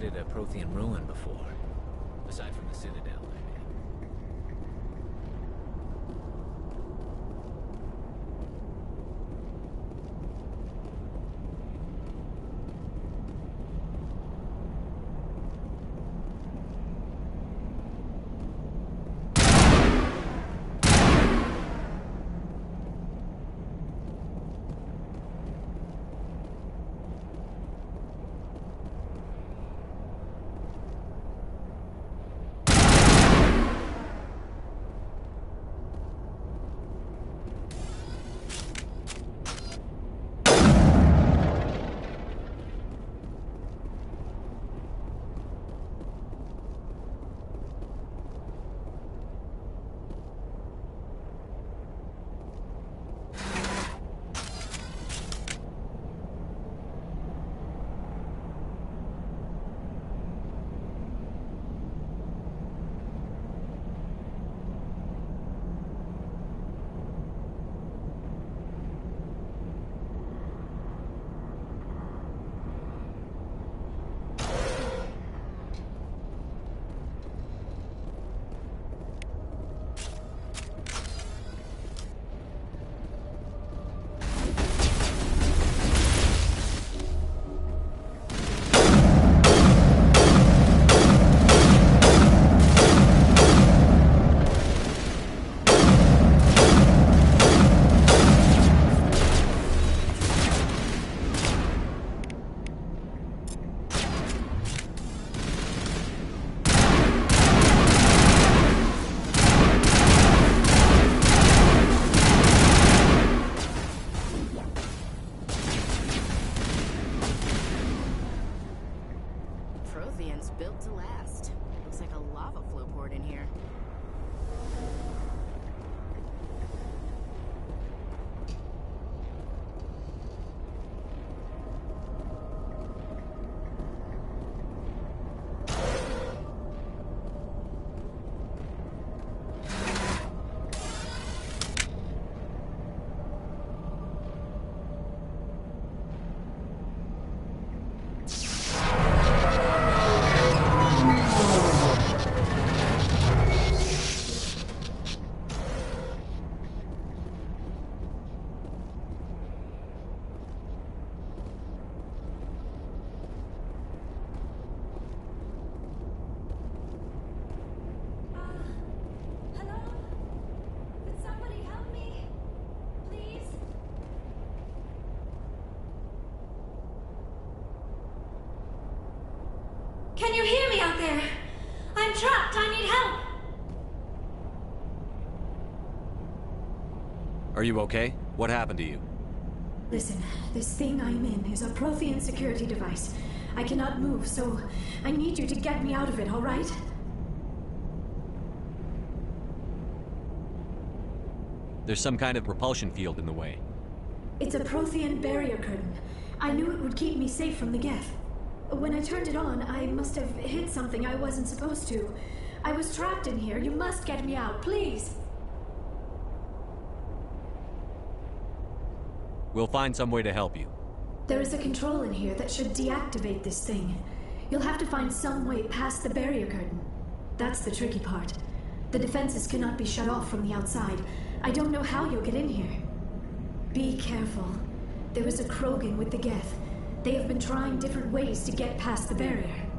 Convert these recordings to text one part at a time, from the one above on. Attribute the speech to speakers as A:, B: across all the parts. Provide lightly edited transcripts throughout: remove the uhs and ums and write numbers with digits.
A: visited a Prothean ruin before. Aside from the Citadel, I mean.
B: Built to last. Looks like a lava flow poured in here.
C: Can you hear me out there? I'm trapped. I need help.
D: Are you okay? What happened to you?
C: Listen, this thing I'm in is a Prothean security device. I cannot move, so I need you to get me out of it, all right?
D: There's some kind of propulsion field in the way.
C: It's a Prothean barrier curtain. I knew it would keep me safe from the Geth. When I turned it on, I must have hit something I wasn't supposed to. I was trapped in here. You must get me out, please.
D: We'll find some way to help you.
C: There is a control in here that should deactivate this thing. You'll have to find some way past the barrier curtain. That's the tricky part. The defenses cannot be shut off from the outside. I don't know how you'll get in here. Be careful. There is a Krogan with the Geth. They have been trying different ways to get past the barrier.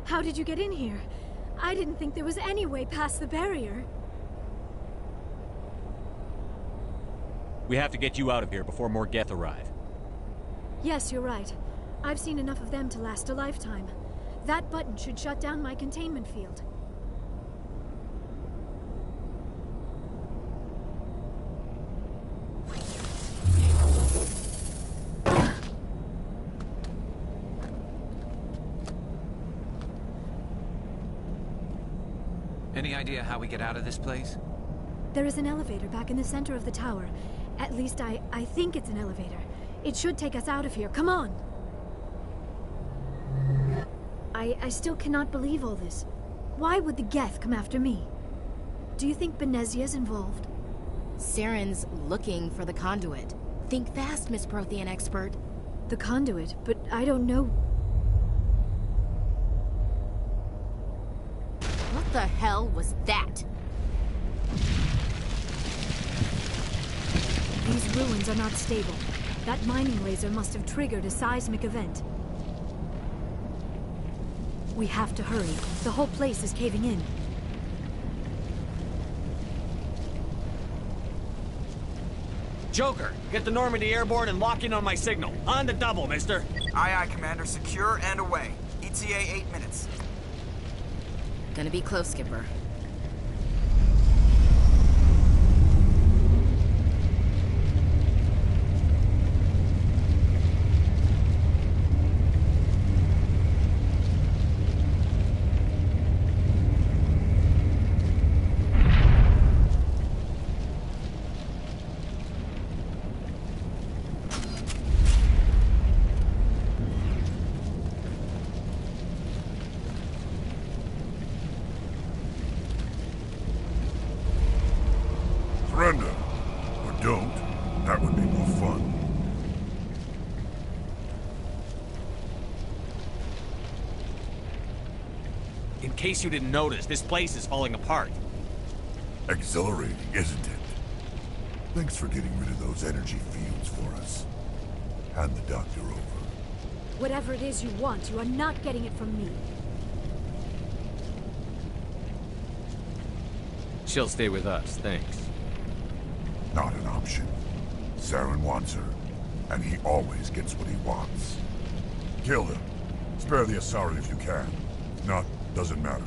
C: How did you get in here? I didn't think there was any way past the barrier.
D: We have to get you out of here before more Geth arrive.
C: Yes, you're right. I've seen enough of them to last a lifetime. That button should shut down my containment field.
A: Any idea how we get out of this place?
C: There is an elevator back in the center of the tower. At least I think it's an elevator. It should take us out of here. Come on! I still cannot believe all this. Why would the Geth come after me? Do you think Benezia's involved?
B: Saren's looking for the conduit. Think fast, Miss Prothean expert.
C: The conduit, but I don't know.
B: What the hell was that?
C: These ruins are not stable. That mining laser must have triggered a seismic event. We have to hurry. The whole place is caving in.
D: Joker, get the Normandy airborne and lock in on my signal. On the double, mister.
E: Aye, aye, Commander. Secure and away. ETA 8 minutes.
B: Gonna be close, Skipper.
F: Surrender. Or don't. That would be more fun.
D: In case you didn't notice, this place is falling apart.
F: Exhilarating, isn't it? Thanks for getting rid of those energy fields for us. Hand the doctor over.
C: Whatever it is you want, you are not getting it from me.
D: She'll stay with us, thanks.
F: Not an option. Saren wants her, and he always gets what he wants. Kill him. Spare the Asari if you can. If not, doesn't matter.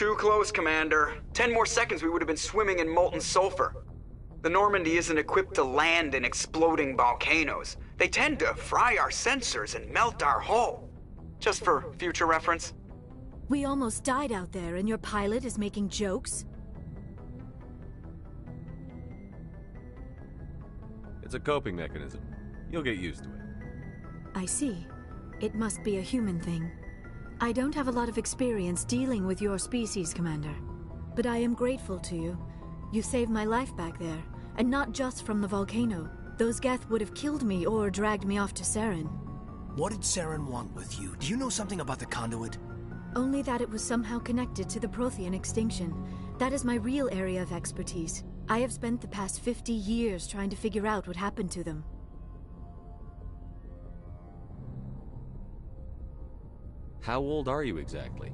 E: Too close, Commander. 10 more seconds we would have been swimming in molten sulfur. The Normandy isn't equipped to land in exploding volcanoes. They tend to fry our sensors and melt our hull. Just for future reference.
C: We almost died out there, and your pilot is making jokes?
D: It's a coping mechanism. You'll get used to it.
C: I see. It must be a human thing. I don't have a lot of experience dealing with your species, Commander. But I am grateful to you. You saved my life back there, and not just from the volcano. Those Geth would have killed me or dragged me off to Saren.
G: What did Saren want with you? Do you know something about the conduit?
C: Only that it was somehow connected to the Prothean extinction. That is my real area of expertise. I have spent the past 50 years trying to figure out what happened to them.
D: How old are you exactly?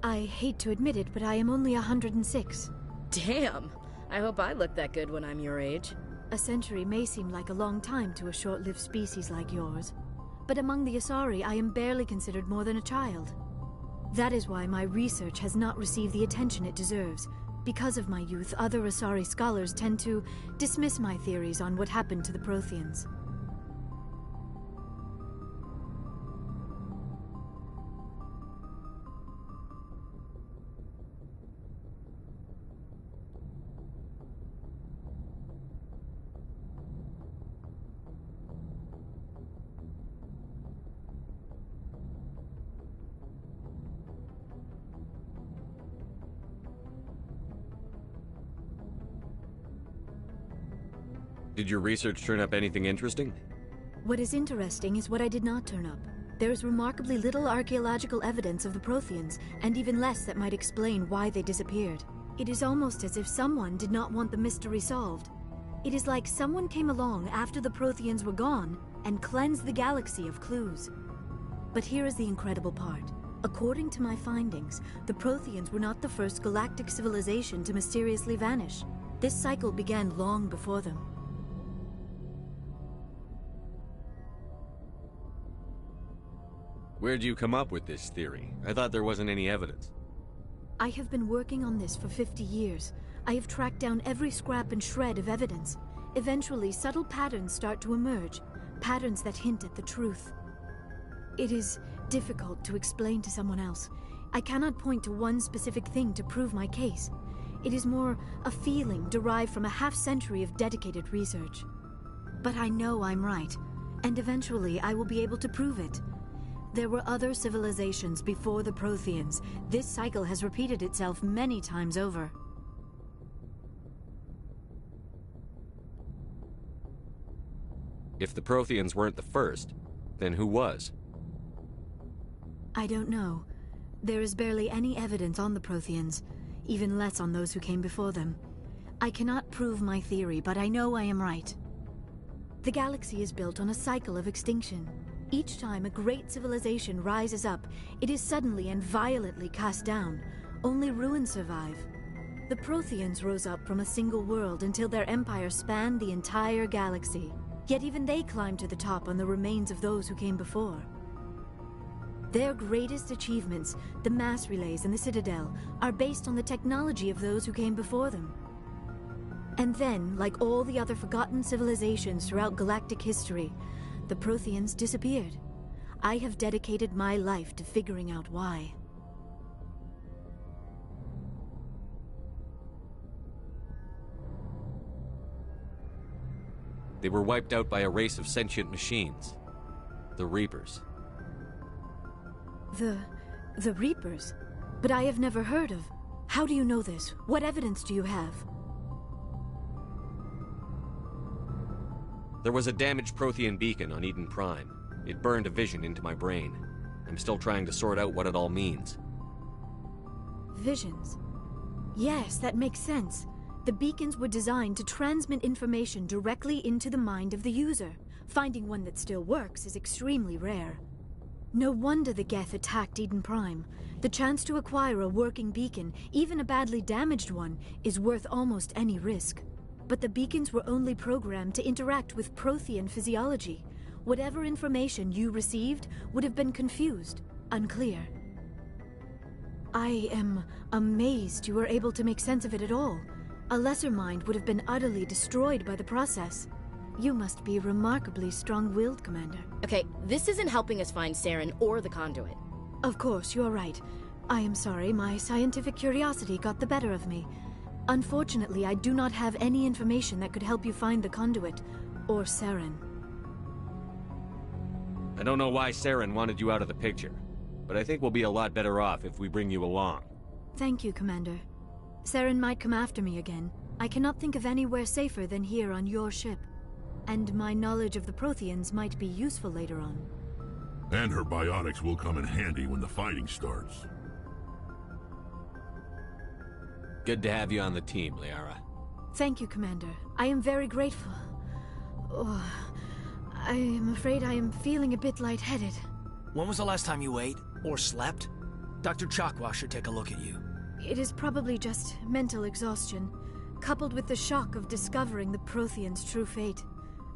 C: I hate to admit it, but I am only 106.
B: Damn! I hope I look that good when I'm your age.
C: A century may seem like a long time to a short-lived species like yours. But among the Asari, I am barely considered more than a child. That is why my research has not received the attention it deserves. Because of my youth, other Asari scholars tend to dismiss my theories on what happened to the Protheans.
D: Did your research turn up anything interesting?
C: What is interesting is what I did not turn up. There is remarkably little archaeological evidence of the Protheans, and even less that might explain why they disappeared. It is almost as if someone did not want the mystery solved. It is like someone came along after the Protheans were gone and cleansed the galaxy of clues. But here is the incredible part. According to my findings, the Protheans were not the first galactic civilization to mysteriously vanish. This cycle began long before them.
D: Where'd you come up with this theory? I thought there wasn't any evidence.
C: I have been working on this for 50 years. I have tracked down every scrap and shred of evidence. Eventually, subtle patterns start to emerge, patterns that hint at the truth. It is difficult to explain to someone else. I cannot point to one specific thing to prove my case. It is more a feeling derived from a half-century of dedicated research. But I know I'm right, and eventually I will be able to prove it. There were other civilizations before the Protheans. This cycle has repeated itself many times over.
D: If the Protheans weren't the first, then who was?
C: I don't know. There is barely any evidence on the Protheans, even less on those who came before them. I cannot prove my theory, but I know I am right. The galaxy is built on a cycle of extinction. Each time a great civilization rises up, it is suddenly and violently cast down. Only ruins survive. The Protheans rose up from a single world until their empire spanned the entire galaxy. Yet even they climbed to the top on the remains of those who came before. Their greatest achievements, the mass relays and the Citadel, are based on the technology of those who came before them. And then, like all the other forgotten civilizations throughout galactic history, the Protheans disappeared. I have dedicated my life to figuring out why.
D: They were wiped out by a race of sentient machines. The Reapers.
C: The Reapers? But I have never heard of. How do you know this? What evidence do you have?
D: There was a damaged Prothean beacon on Eden Prime. It burned a vision into my brain. I'm still trying to sort out what it all means.
C: Visions. Yes, that makes sense. The beacons were designed to transmit information directly into the mind of the user. Finding one that still works is extremely rare. No wonder the Geth attacked Eden Prime. The chance to acquire a working beacon, even a badly damaged one, is worth almost any risk. But the beacons were only programmed to interact with Prothean physiology. Whatever information you received would have been confused, unclear. I am amazed you were able to make sense of it at all. A lesser mind would have been utterly destroyed by the process. You must be remarkably strong-willed, Commander.
B: Okay, this isn't helping us find Saren or the conduit.
C: Of course, you're right. I am sorry, my scientific curiosity got the better of me. Unfortunately, I do not have any information that could help you find the conduit, or Saren.
D: I don't know why Saren wanted you out of the picture, but I think we'll be a lot better off if we bring you along.
C: Thank you, Commander. Saren might come after me again. I cannot think of anywhere safer than here on your ship. And my knowledge of the Protheans might be useful later on.
F: And her biotics will come in handy when the fighting starts.
D: Good to have you on the team, Liara.
C: Thank you, Commander. I am very grateful. Oh, I am afraid I am feeling a bit lightheaded.
G: When was the last time you ate or slept? Dr. Chakwa should take a look at you.
C: It is probably just mental exhaustion, coupled with the shock of discovering the Protheans' true fate.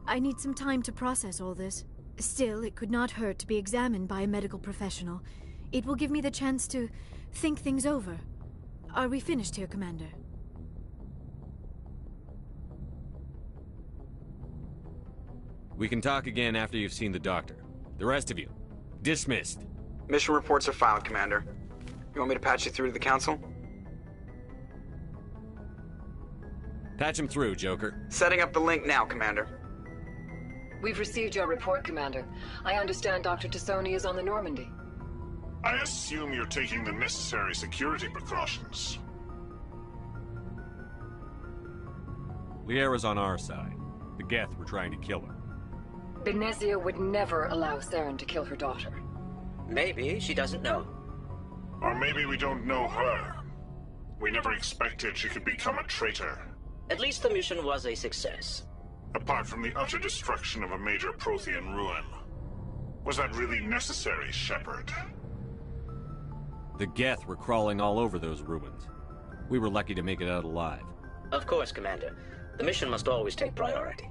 C: I need some time to process all this. Still, it could not hurt to be examined by a medical professional. It will give me the chance to think things over. Are we finished here, Commander?
D: We can talk again after you've seen the doctor. The rest of you, dismissed.
E: Mission reports are filed, Commander. You want me to patch you through to the Council?
D: Patch him through, Joker.
E: Setting up the link now, Commander.
H: We've received your report, Commander. I understand Dr. Tassoni is on the Normandy.
I: I assume you're taking the necessary security precautions.
D: Liara's on our side. The Geth were trying to kill her.
H: Benezia would never allow Saren to kill her daughter.
A: Maybe she doesn't know.
I: Or maybe we don't know her. We never expected she could become a traitor.
A: At least the mission was a success.
I: Apart from the utter destruction of a major Prothean ruin. Was that really necessary, Shepard?
D: The Geth were crawling all over those ruins. We were lucky to make it out alive.
A: Of course, Commander. The mission must always take priority.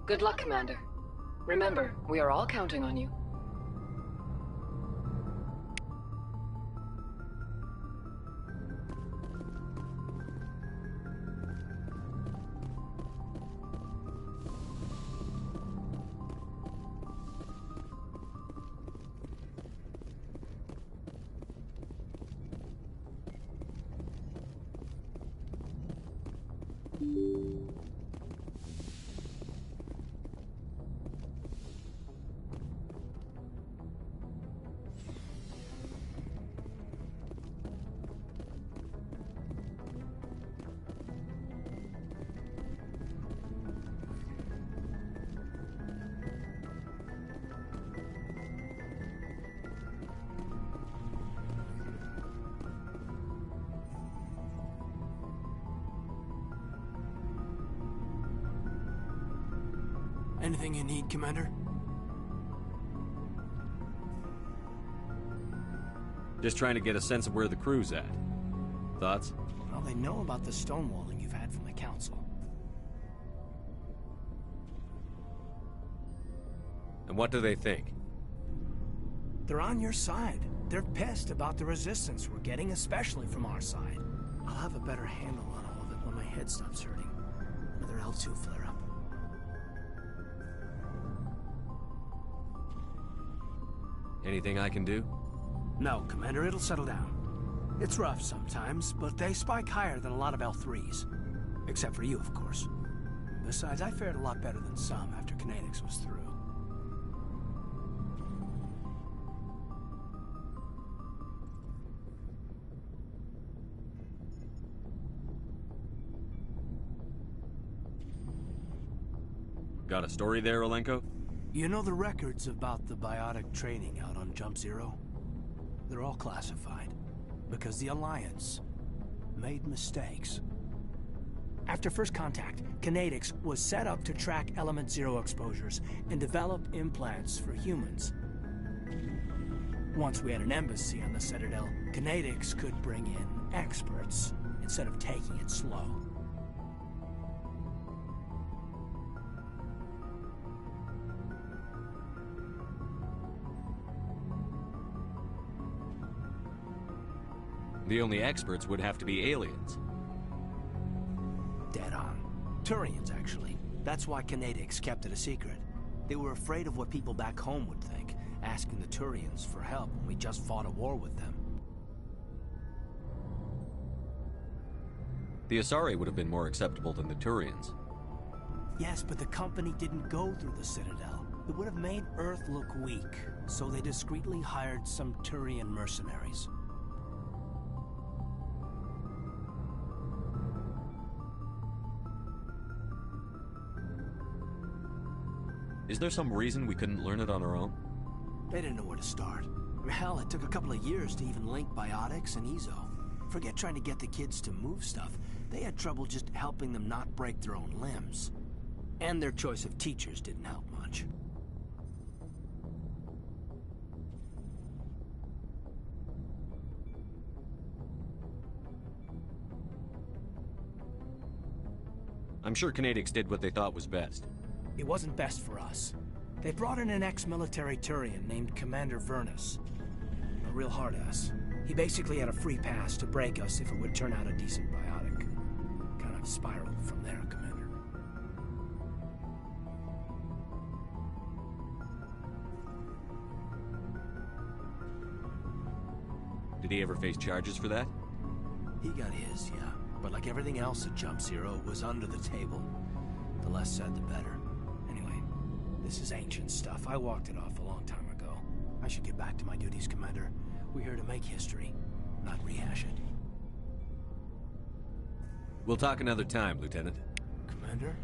H: Good luck, Commander. Remember, we are all counting on you.
G: Anything you need, Commander?
D: Just trying to get a sense of where the crew's at. Thoughts?
G: Well, they know about the stonewalling you've had from the Council.
D: And what do they think?
G: They're on your side. They're pissed about the resistance we're getting, especially from our side. I'll have a better handle on all of it when my head stops hurting. Another L2 flare-up.
D: Anything I can do?
G: No, Commander, it'll settle down. It's rough sometimes, but they spike higher than a lot of L3s. Except for you, of course. Besides, I fared a lot better than some after Kinetics was through.
D: Got a story there, Olenko?
G: You know the records about the biotic training out on Jump Zero? They're all classified, because the Alliance made mistakes. After first contact, Kinetics was set up to track Element Zero exposures and develop implants for humans. Once we had an embassy on the Citadel, Kinetics could bring in experts instead of taking it slow.
D: The only experts would have to be aliens.
G: Dead on. Turians, actually. That's why Canadics kept it a secret. They were afraid of what people back home would think, asking the Turians for help when we just fought a war with them.
D: The Asari would have been more acceptable than the Turians.
G: Yes, but the company didn't go through the Citadel. It would have made Earth look weak, so they discreetly hired some Turian mercenaries.
D: Is there some reason we couldn't learn it on our own?
G: They didn't know where to start. Hell, it took a couple of years to even link biotics and Ezo. Forget trying to get the kids to move stuff. They had trouble just helping them not break their own limbs. And their choice of teachers didn't help much.
D: I'm sure Canadics did what they thought was best.
G: It wasn't best for us. They brought in an ex-military Turian named Commander Vernus. A real hard-ass. He basically had a free pass to break us if it would turn out a decent biotic. Kind of spiraled from there, Commander.
D: Did he ever face charges for that?
G: He got his, yeah. But like everything else at Jump Zero, it was under the table. The less said, the better. Anyway, this is ancient stuff. I walked it off a long time ago. I should get back to my duties, Commander. We're here to make history, not rehash it.
D: We'll talk another time, Lieutenant.
G: Commander?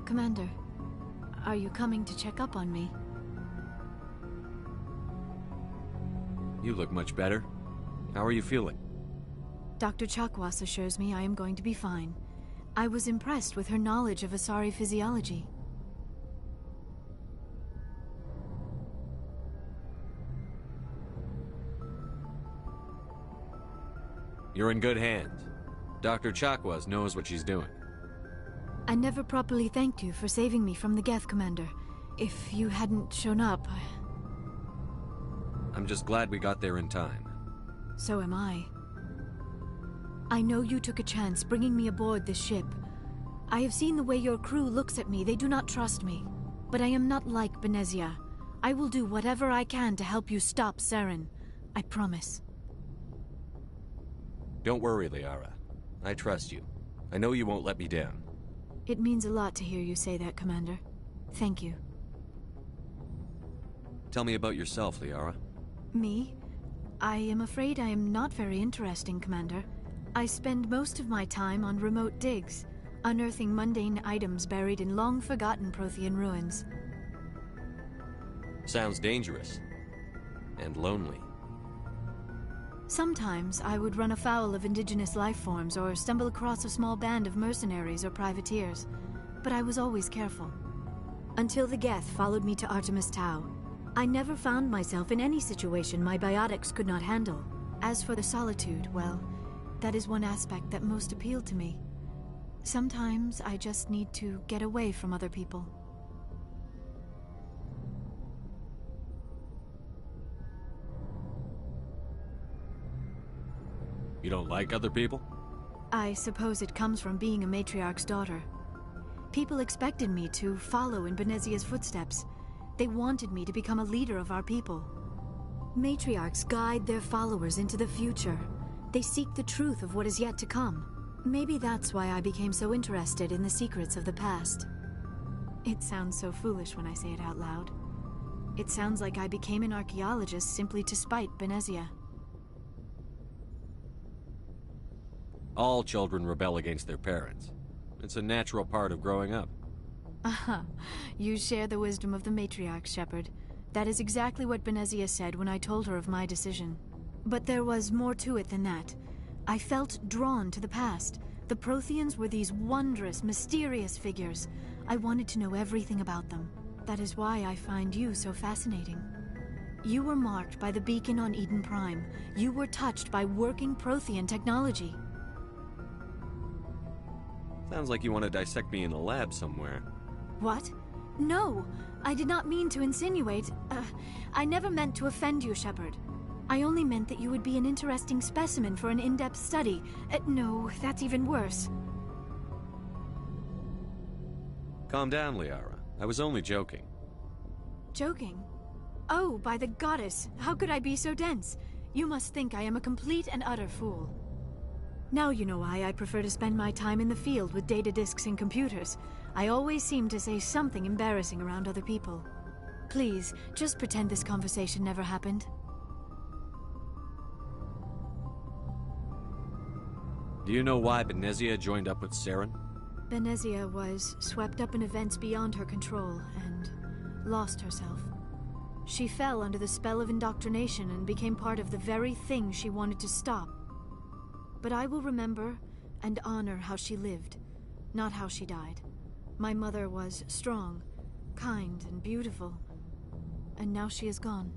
C: Commander, are you coming to check up on me?
D: You look much better. How are you feeling?
C: Dr. Chakwas assures me I am going to be fine. I was impressed with her knowledge of Asari physiology.
D: You're in good hands. Dr. Chakwas knows what she's doing.
C: I never properly thanked you for saving me from the Geth, Commander. If you hadn't shown up,
D: I'm just glad we got there in time.
C: So am I. I know you took a chance bringing me aboard this ship. I have seen the way your crew looks at me. They do not trust me. But I am not like Benezia. I will do whatever I can to help you stop Saren. I promise.
D: Don't worry, Liara. I trust you. I know you won't let me down.
C: It means a lot to hear you say that, Commander. Thank you.
D: Tell me about yourself, Liara.
C: Me? I am afraid I am not very interesting, Commander. I spend most of my time on remote digs, unearthing mundane items buried in long-forgotten Prothean ruins.
D: Sounds dangerous. And lonely.
C: Sometimes I would run afoul of indigenous life forms or stumble across a small band of mercenaries or privateers, but I was always careful. Until the Geth followed me to Artemis Tau. I never found myself in any situation my biotics could not handle. As for the solitude, well, that is one aspect that most appealed to me. Sometimes I just need to get away from other people.
D: You don't like other people?
C: I suppose it comes from being a matriarch's daughter. People expected me to follow in Benezia's footsteps. They wanted me to become a leader of our people. Matriarchs guide their followers into the future. They seek the truth of what is yet to come. Maybe that's why I became so interested in the secrets of the past. It sounds so foolish when I say it out loud. It sounds like I became an archaeologist simply to spite Benezia.
D: All children rebel against their parents. It's a natural part of growing up.
C: Aha, you share the wisdom of the matriarch, Shepard. That is exactly what Benezia said when I told her of my decision. But there was more to it than that. I felt drawn to the past. The Protheans were these wondrous, mysterious figures. I wanted to know everything about them. That is why I find you so fascinating. You were marked by the beacon on Eden Prime. You were touched by working Prothean technology.
D: Sounds like you want to dissect me in a lab somewhere.
C: What? No, I did not mean to insinuate. I never meant to offend you, Shepard. I only meant that you would be an interesting specimen for an in-depth study. No, that's even worse.
D: Calm down, Liara. I was only joking.
C: Joking? Oh, by the goddess, how could I be so dense? You must think I am a complete and utter fool. Now you know why I prefer to spend my time in the field with data disks and computers. I always seem to say something embarrassing around other people. Please, just pretend this conversation never happened.
D: Do you know why Benezia joined up with Saren?
C: Benezia was swept up in events beyond her control and lost herself. She fell under the spell of indoctrination and became part of the very thing she wanted to stop. But I will remember and honor how she lived, not how she died. My mother was strong, kind, and beautiful, and now she is gone.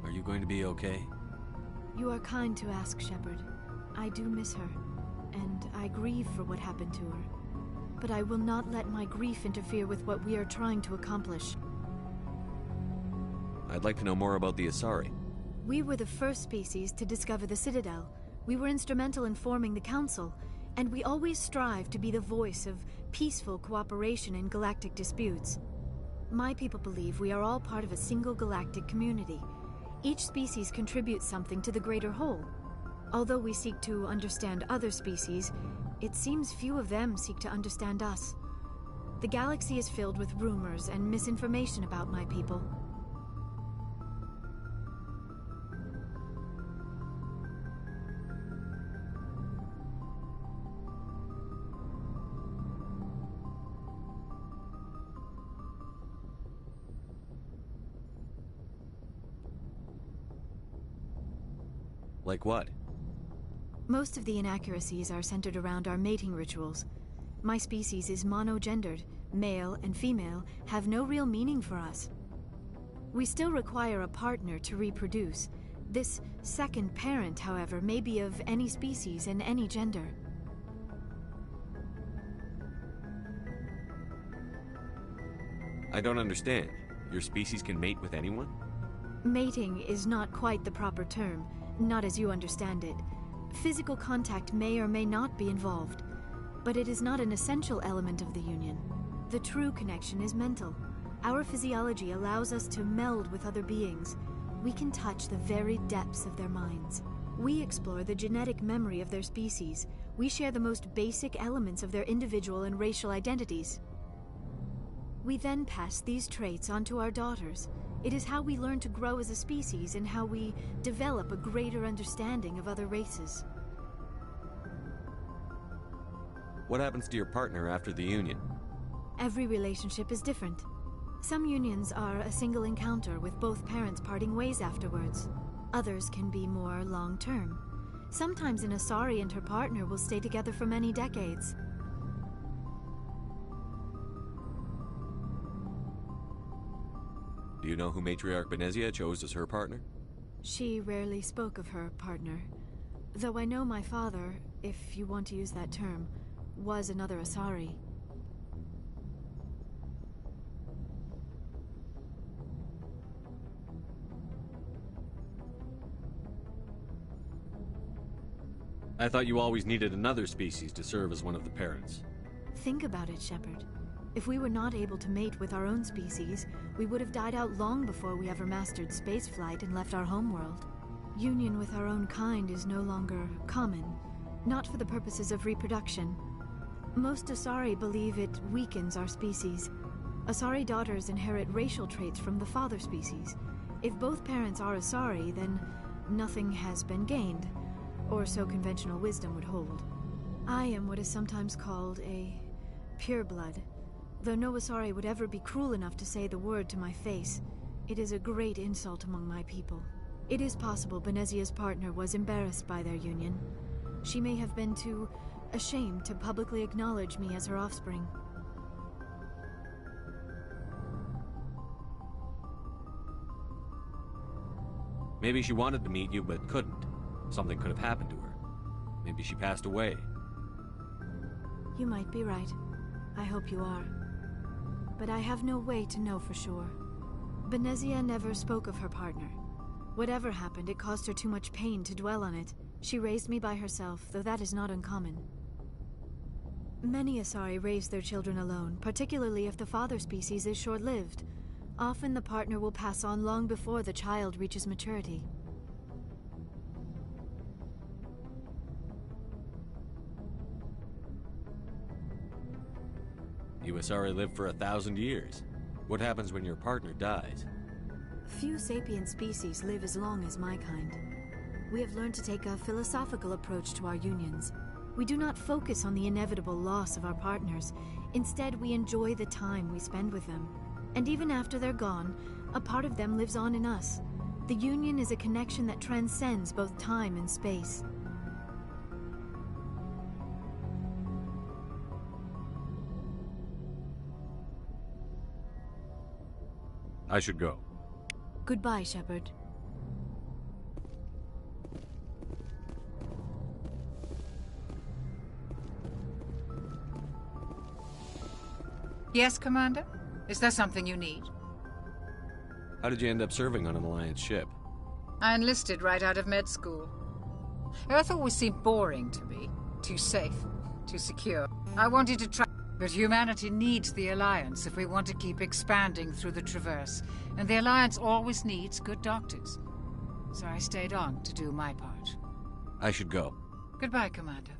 D: Are you going to be okay?
C: You are kind to ask, Shepard. I do miss her, and I grieve for what happened to her. But I will not let my grief interfere with what we are trying to accomplish.
D: I'd like to know more about the Asari.
C: We were the first species to discover the Citadel. We were instrumental in forming the Council, and we always strive to be the voice of peaceful cooperation in galactic disputes. My people believe we are all part of a single galactic community. Each species contributes something to the greater whole. Although we seek to understand other species, it seems few of them seek to understand us. The galaxy is filled with rumors and misinformation about my people.
D: Like what?
C: Most of the inaccuracies are centered around our mating rituals. My species is monogendered. Male and female have no real meaning for us. We still require a partner to reproduce. This second parent, however, may be of any species and any gender.
D: I don't understand. Your species can mate with anyone?
C: Mating is not quite the proper term, not as you understand it. Physical contact may or may not be involved, but it is not an essential element of the union. The true connection is mental. Our physiology allows us to meld with other beings. We can touch the very depths of their minds. We explore the genetic memory of their species. We share the most basic elements of their individual and racial identities. We then pass these traits onto our daughters. It is how we learn to grow as a species and how we develop a greater understanding of other races.
D: What happens to your partner after the union?
C: Every relationship is different. Some unions are a single encounter with both parents parting ways afterwards. Others can be more long-term. Sometimes an Asari and her partner will stay together for many decades.
D: Do you know who Matriarch Benezia chose as her partner?
C: She rarely spoke of her partner. Though I know my father, if you want to use that term, was another Asari.
D: I thought you always needed another species to serve as one of the parents.
C: Think about it, Shepard. If we were not able to mate with our own species, we would have died out long before we ever mastered spaceflight and left our homeworld. Union with our own kind is no longer common, not for the purposes of reproduction. Most Asari believe it weakens our species. Asari daughters inherit racial traits from the father species. If both parents are Asari, then nothing has been gained, or so conventional wisdom would hold. I am what is sometimes called a pureblood. Though no Asari would ever be cruel enough to say the word to my face, it is a great insult among my people. It is possible Benezia's partner was embarrassed by their union. She may have been too ashamed to publicly acknowledge me as her offspring.
D: Maybe she wanted to meet you, but couldn't. Something could have happened to her. Maybe she passed away.
C: You might be right. I hope you are. But I have no way to know for sure. Benezia never spoke of her partner. Whatever happened, it caused her too much pain to dwell on it. She raised me by herself, though that is not uncommon. Many Asari raise their children alone, particularly if the father species is short-lived. Often the partner will pass on long before the child reaches maturity.
D: You Asari live for 1,000 years. What happens when your partner dies?
C: Few sapient species live as long as my kind. We have learned to take a philosophical approach to our unions. We do not focus on the inevitable loss of our partners. Instead, we enjoy the time we spend with them. And even after they're gone, a part of them lives on in us. The union is a connection that transcends both time and space.
D: I should go.
C: Goodbye, Shepard.
J: Yes, Commander? Is there something you need?
D: How did you end up serving on an Alliance ship?
J: I enlisted right out of med school. Earth always seemed boring to me. Too safe, too secure. I wanted to try, but humanity needs the Alliance if we want to keep expanding through the Traverse. And the Alliance always needs good doctors. So I stayed on to do my part.
D: I should go.
J: Goodbye, Commander.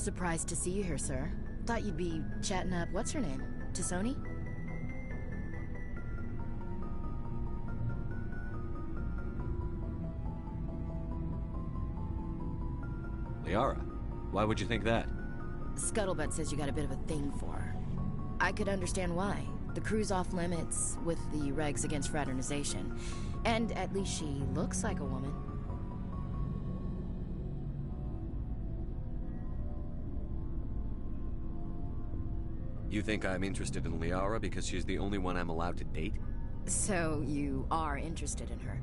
B: Surprised to see you here, sir. Thought you'd be chatting up what's her name? Tassoni?
D: Liara? Why would you think that?
B: Scuttlebutt says you got a bit of a thing for her. I could understand why. The crew's off limits with the regs against fraternization. And at least she looks like a woman.
D: You think I'm interested in Liara because she's the only one I'm allowed to date?
B: So you are interested in her?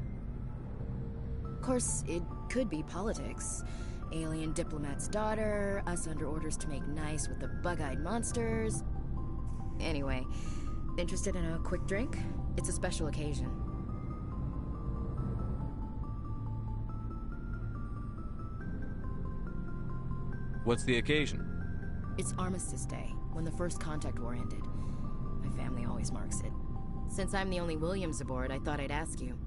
B: Of course, it could be politics. Alien diplomat's daughter, us under orders to make nice with the bug-eyed monsters. Anyway, interested in a quick drink? It's a special occasion.
D: What's the occasion?
B: It's Armistice Day, when the First Contact War ended. My family always marks it. Since I'm the only Williams aboard, I thought I'd ask you.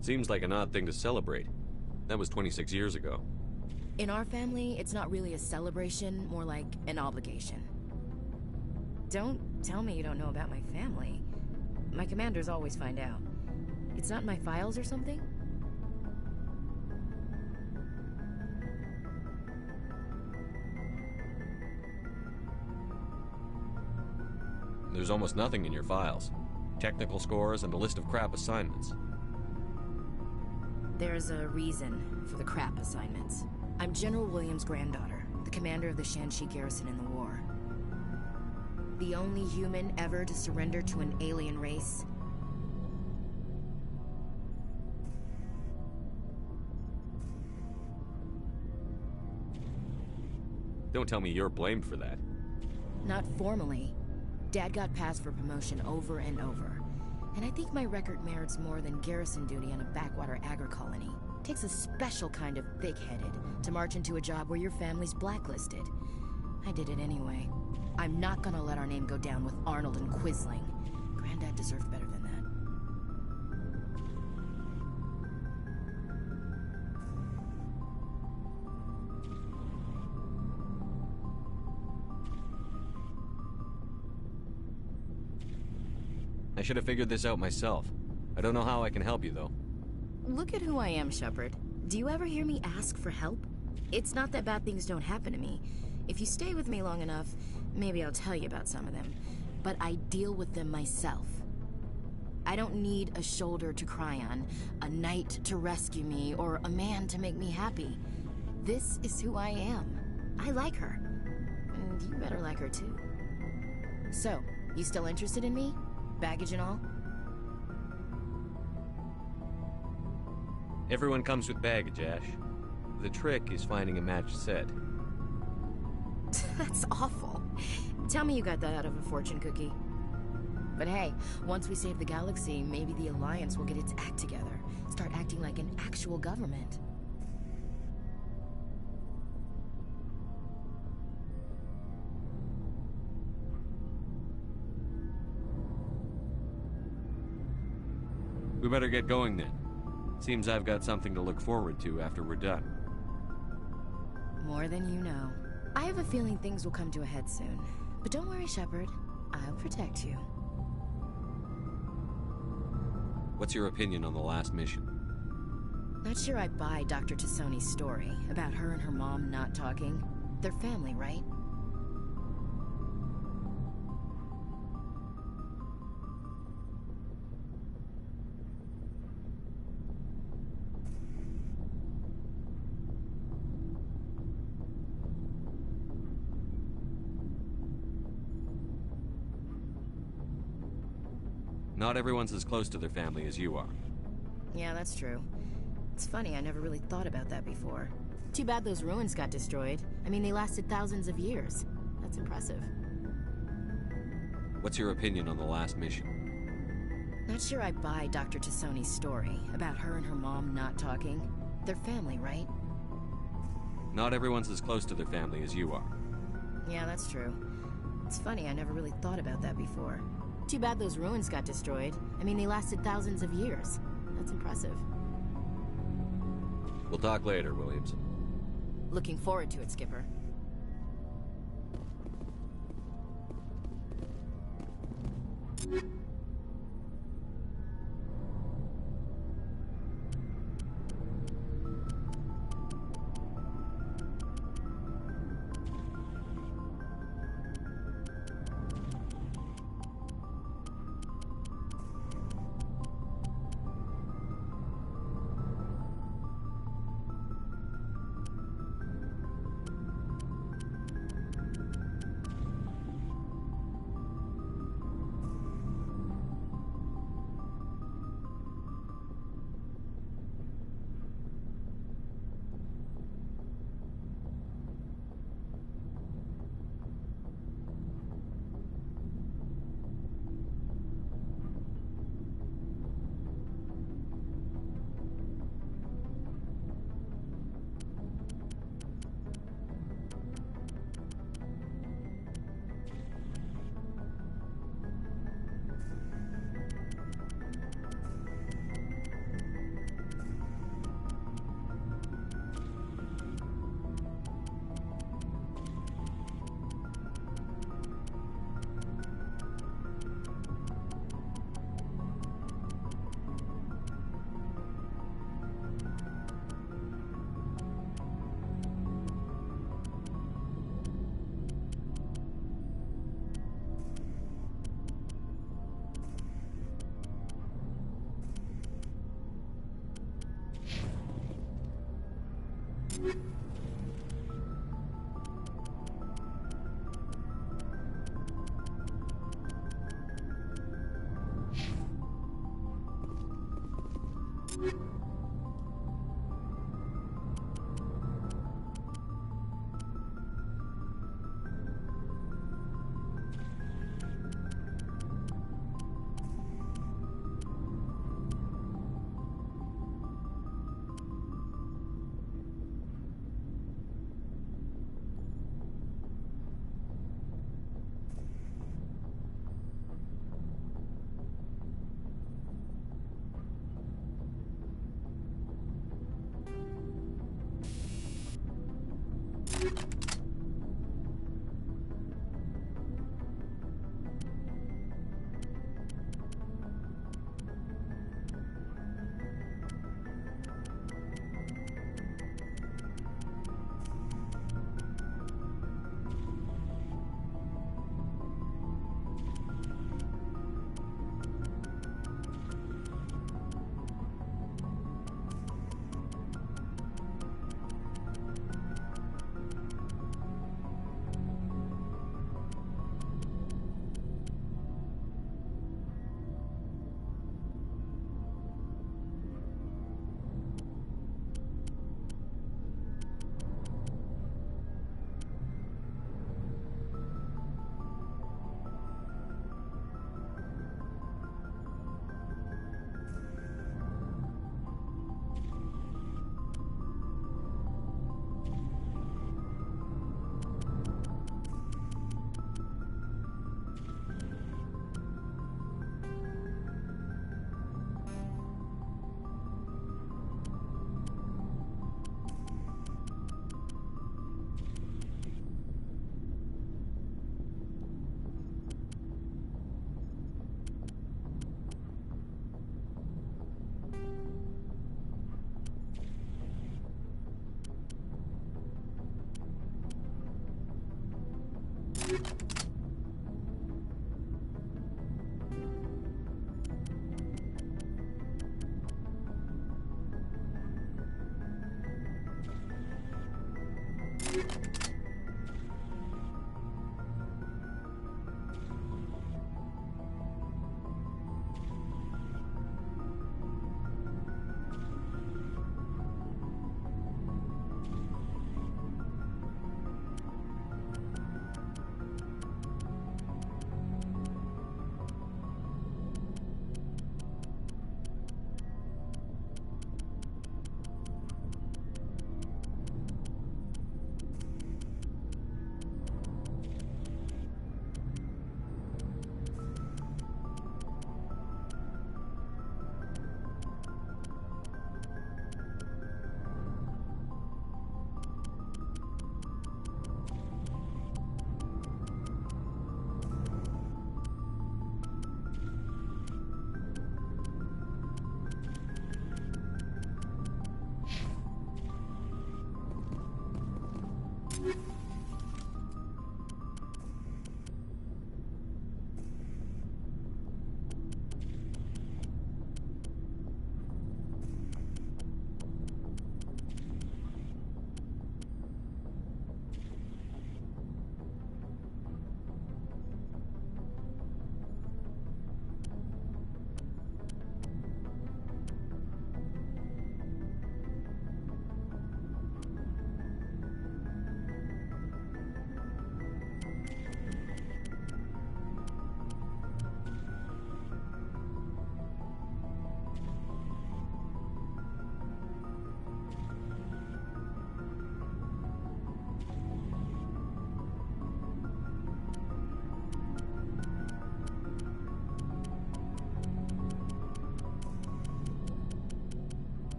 D: Seems like an odd thing to celebrate. That was 26 years ago.
B: In our family, it's not really a celebration, more like an obligation. Don't tell me you don't know about my family. My commanders always find out. It's not in my files or something?
D: There's almost nothing in your files. Technical scores and a list of crap assignments.
B: There's a reason for the crap assignments. I'm General Williams' granddaughter, the commander of the Shanxi garrison in the war. The only human ever to surrender to an alien race.
D: Don't tell me you're blamed for that.
B: Not formally. Dad got passed for promotion over and over. And I think my record merits more than garrison duty on a backwater agri-colony. Takes a special kind of thick-headed to march into a job where your family's blacklisted. I did it anyway. I'm not gonna let our name go down with Arnold and Quisling. Granddad deserved better than that.
D: I should have figured this out myself. I don't know how I can help you, though.
B: Look at who I am, Shepard. Do you ever hear me ask for help? It's not that bad things don't happen to me. If you stay with me long enough, maybe I'll tell you about some of them. But I deal with them myself. I don't need a shoulder to cry on, a knight to rescue me, or a man to make me happy. This is who I am. I like her. And you better like her too. So, you still interested in me? Baggage and all?
D: Everyone comes with baggage, Ash. The trick is finding a matched set.
B: That's awful. Tell me you got that out of a fortune cookie. But hey, once we save the galaxy, maybe the Alliance will get its act together. Start acting like an actual government.
D: We better get going then. Seems I've got something to look forward to after we're done.
B: More than you know. I have a feeling things will come to a head soon. But don't worry, Shepard. I'll protect you.
D: What's your opinion on the last mission?
B: Not sure I buy Dr. Tassoni's story about her and her mom not talking. They're family, right?
D: Not everyone's as close to their family as you are.
B: Yeah, that's true. It's funny, I never really thought about that before. Too bad those ruins got destroyed. I mean, they lasted thousands of years. That's impressive.
D: What's your opinion on the last mission?
B: Not sure I buy Dr. Tassoni's story about her and her mom not talking. They're family, right?
D: Not everyone's as close to their family as you are.
B: Yeah, that's true. It's funny, I never really thought about that before. Too bad those ruins got destroyed. I mean, they lasted thousands of years. That's impressive.
D: We'll talk later, Williams.
B: Looking forward to it, Skipper.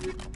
C: you